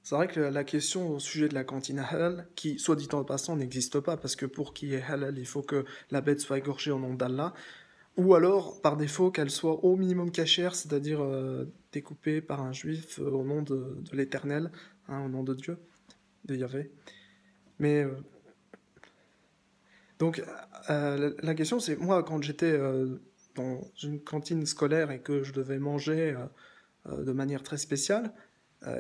C'est vrai que la question au sujet de la cantine halal, qui, soit dit en passant, n'existe pas, parce que pour qu'il y ait halal, il faut que la bête soit égorgée au nom d'Allah, ou alors, par défaut, qu'elle soit au minimum cachère, c'est-à-dire découpée par un juif au nom de l'Éternel, hein, au nom de Dieu, de Yahvé. Mais donc, la question, c'est moi, quand j'étais dans une cantine scolaire et que je devais manger de manière très spéciale,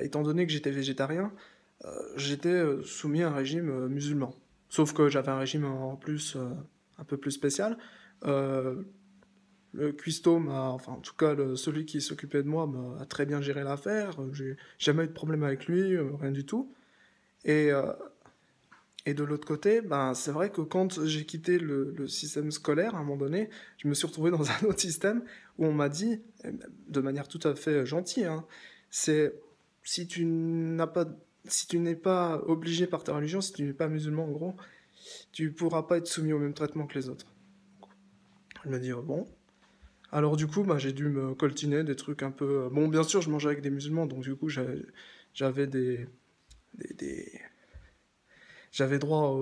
étant donné que j'étais végétarien, j'étais soumis à un régime musulman. Sauf que j'avais un régime en plus un peu plus spécial. Euh, le cuistot m'a, enfin en tout cas celui qui s'occupait de moi m'a très bien géré l'affaire. J'ai jamais eu de problème avec lui, rien du tout. Et, euh, et de l'autre côté, ben, c'est vrai que quand j'ai quitté le système scolaire, à un moment donné, je me suis retrouvé dans un autre système où on m'a dit, de manière tout à fait gentille, hein, c'est si tu n'as pas, si tu n'es pas obligé par ta religion, si tu n'es pas musulman en gros, tu pourras pas être soumis au même traitement que les autres. Je me dis, bon. Alors du coup, bah, j'ai dû me coltiner des trucs un peu... Bon, bien sûr, je mangeais avec des musulmans, donc du coup, j'avais des, j'avais droit,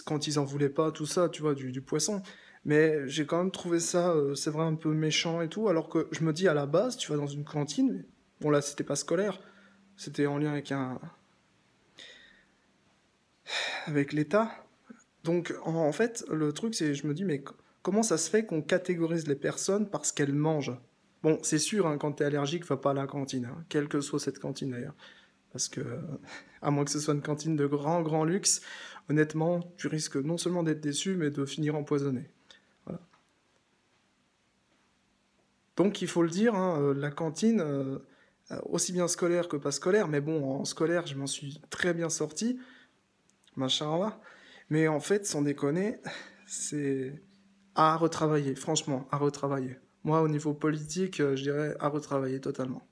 quand ils en voulaient pas, tout ça, tu vois, du poisson. Mais j'ai quand même trouvé ça, c'est vrai, un peu méchant et tout, alors que je me dis à la base, tu vas dans une cantine, bon là, c'était pas scolaire, c'était en lien avec l'État. Donc en fait, le truc, c'est, je me dis, mais comment ça se fait qu'on catégorise les personnes parce qu'elles mangent? Bon, c'est sûr, hein, quand t'es allergique, va pas à la cantine, hein, quelle que soit cette cantine d'ailleurs. Parce que, à moins que ce soit une cantine de grand, grand luxe, honnêtement, tu risques non seulement d'être déçu, mais de finir empoisonné. Voilà. Donc, il faut le dire, hein, la cantine, aussi bien scolaire que pas scolaire, mais bon, en scolaire, je m'en suis très bien sorti, machallah. Mais en fait, sans déconner, c'est à retravailler, franchement, à retravailler. Moi, au niveau politique, je dirais à retravailler totalement.